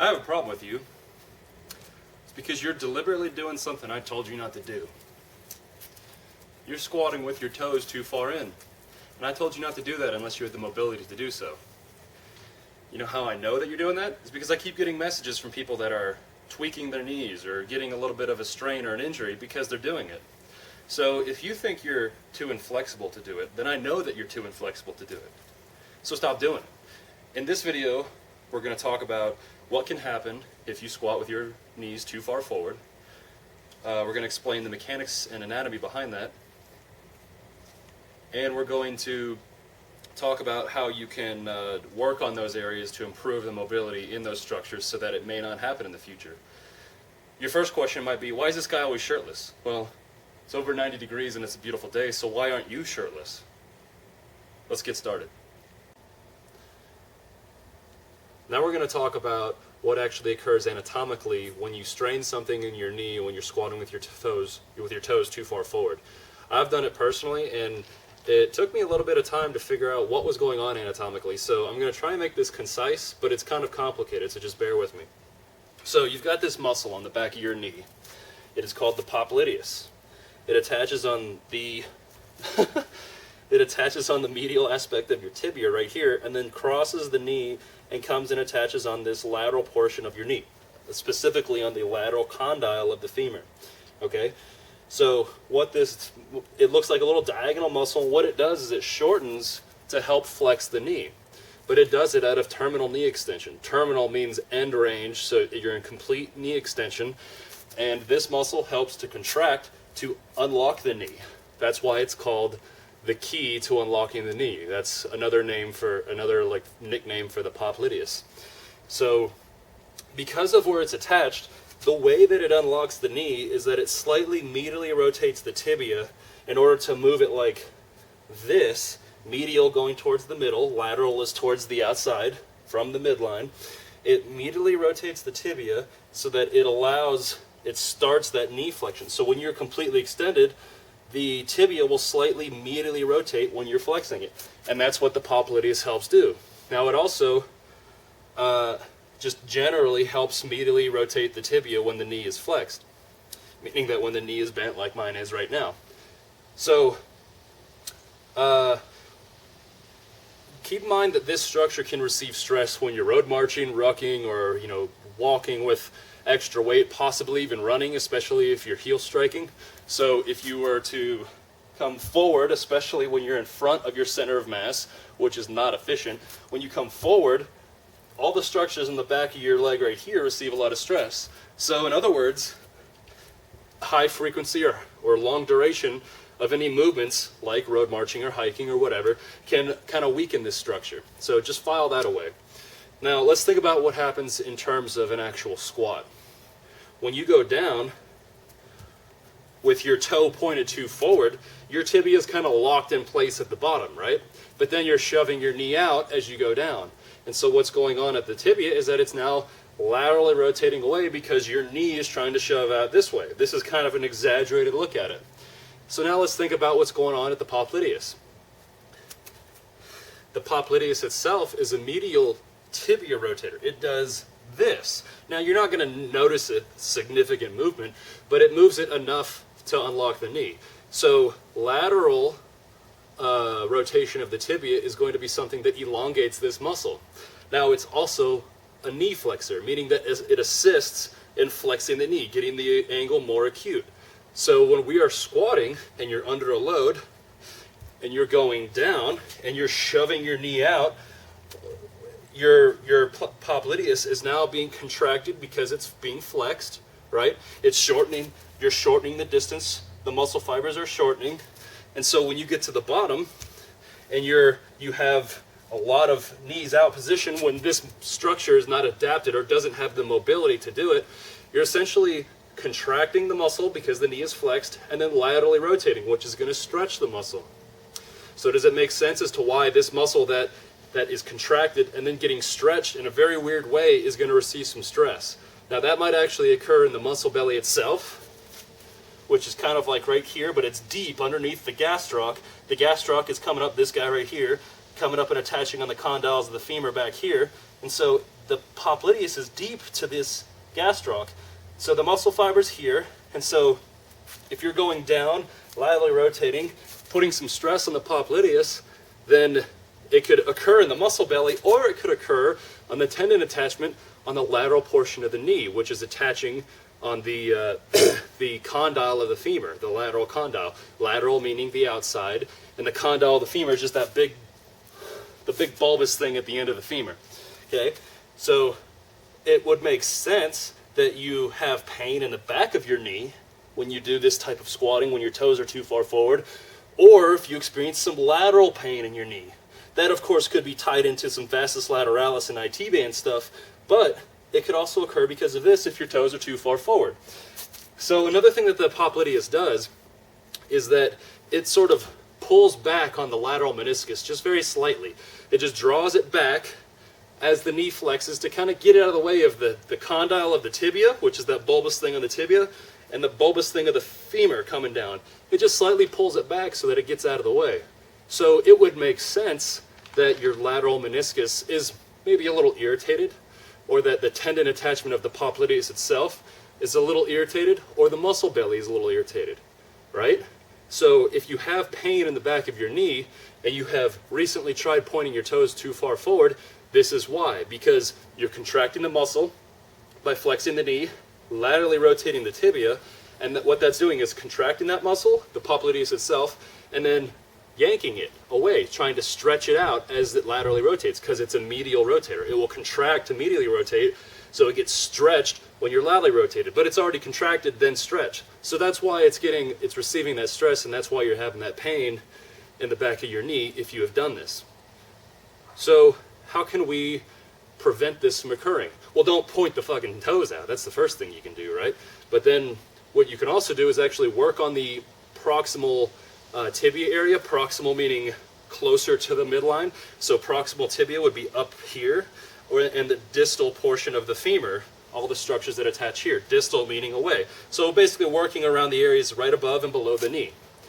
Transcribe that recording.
I have a problem with you. It's because you're deliberately doing something I told you not to do. You're squatting with your toes too far in. And I told you not to do that unless you had the mobility to do so. You know how I know that you're doing that? It's because I keep getting messages from people that are tweaking their knees or getting a little bit of a strain or an injury because they're doing it. So if you think you're too inflexible to do it, then I know that you're too inflexible to do it. So stop doing it. In this video, we're going to talk about what can happen if you squat with your knees too far forward. We're going to explain the mechanics and anatomy behind that. And we're going to talk about how you can work on those areas to improve the mobility in those structures so that it may not happen in the future. Your first question might be, why is this guy always shirtless? Well, it's over 90 degrees and it's a beautiful day, so why aren't you shirtless? Let's get started. Now we're going to talk about what actually occurs anatomically when you strain something in your knee when you're squatting with your toes too far forward. I've done it personally, and it took me a little bit of time to figure out what was going on anatomically, so I'm going to try and make this concise, but it's kind of complicated, so just bear with me. So you've got this muscle on the back of your knee. It is called the popliteus. It attaches on the medial aspect of your tibia right here, and then crosses the knee and comes and attaches on this lateral portion of your knee, specifically on the lateral condyle of the femur. Okay? So it looks like a little diagonal muscle. What it does is it shortens to help flex the knee. But it does it out of terminal knee extension. Terminal means end range, so you're in complete knee extension. And this muscle helps to contract to unlock the knee. That's why it's called the key to unlocking the knee. That's another nickname for the popliteus. So because of where it's attached, the way that it unlocks the knee is that it slightly medially rotates the tibia in order to move it like this, medial going towards the middle, lateral is towards the outside from the midline. It medially rotates the tibia so that it starts that knee flexion. So when you're completely extended, the tibia will slightly medially rotate when you're flexing it. And that's what the popliteus helps do. Now it also just generally helps medially rotate the tibia when the knee is flexed, meaning that when the knee is bent like mine is right now. So keep in mind that this structure can receive stress when you're road marching, rucking, or walking with extra weight, possibly even running, especially if you're heel striking. So if you were to come forward, especially when you're in front of your center of mass, which is not efficient, when you come forward, all the structures in the back of your leg right here receive a lot of stress. So in other words, high frequency or long duration of any movements like road marching or hiking or whatever can kind of weaken this structure. So just file that away. Now let's think about what happens in terms of an actual squat. When you go down with your toe pointed too forward, your tibia is kind of locked in place at the bottom, right? But then you're shoving your knee out as you go down. And so what's going on at the tibia is that it's now laterally rotating away because your knee is trying to shove out this way. This is kind of an exaggerated look at it. So now let's think about what's going on at the popliteus. The popliteus itself is a medial tibia rotator. It does this. Now you're not going to notice a significant movement, but it moves it enough to unlock the knee. So lateral rotation of the tibia is going to be something that elongates this muscle. Now it's also a knee flexor, meaning that it assists in flexing the knee, getting the angle more acute. So when we are squatting and you're under a load and you're going down and you're shoving your knee out, your popliteus is now being contracted because it's being flexed, right? It's shortening. You're shortening the distance. The muscle fibers are shortening. And so when you get to the bottom and you have a lot of knees out position, when this structure is not adapted or doesn't have the mobility to do it, you're essentially contracting the muscle because the knee is flexed and then laterally rotating, which is going to stretch the muscle. So does it make sense as to why this muscle that is contracted and then getting stretched in a very weird way is going to receive some stress? Now that might actually occur in the muscle belly itself, which is kind of like right here, but it's deep underneath the gastroc. The gastroc is coming up this guy right here, coming up and attaching on the condyles of the femur back here. And so the popliteus is deep to this gastroc. So the muscle fiber's here, and so if you're going down, laterally rotating, putting some stress on the popliteus, then it could occur in the muscle belly, or it could occur on the tendon attachment on the lateral portion of the knee, which is attaching on the the condyle of the femur, the lateral condyle. Lateral meaning the outside, and the condyle of the femur is just that big, the big bulbous thing at the end of the femur. Okay, so it would make sense that you have pain in the back of your knee when you do this type of squatting, when your toes are too far forward, or if you experience some lateral pain in your knee. That, of course, could be tied into some vastus lateralis and IT band stuff, but it could also occur because of this if your toes are too far forward. So another thing that the popliteus does is that it sort of pulls back on the lateral meniscus just very slightly. It just draws it back as the knee flexes to kind of get out of the way of the condyle of the tibia, which is that bulbous thing on the tibia, and the bulbous thing of the femur coming down. It just slightly pulls it back so that it gets out of the way. So it would make sense that your lateral meniscus is maybe a little irritated, or that the tendon attachment of the popliteus itself is a little irritated, or the muscle belly is a little irritated, right? So if you have pain in the back of your knee, and you have recently tried pointing your toes too far forward, this is why. Because you're contracting the muscle by flexing the knee, laterally rotating the tibia, and what that's doing is contracting that muscle, the popliteus itself, and then yanking it away, trying to stretch it out as it laterally rotates, because it's a medial rotator. It will contract to medially rotate, so it gets stretched when you're laterally rotated, but it's already contracted, then stretched. So that's why it's receiving that stress, and that's why you're having that pain in the back of your knee if you have done this. So how can we prevent this from occurring? Well, don't point the fucking toes out. That's the first thing you can do, right? But then what you can also do is actually work on the proximal tibia area. Proximal meaning closer to the midline. So proximal tibia would be up here, and the distal portion of the femur, all the structures that attach here. Distal meaning away. So basically working around the areas right above and below the knee.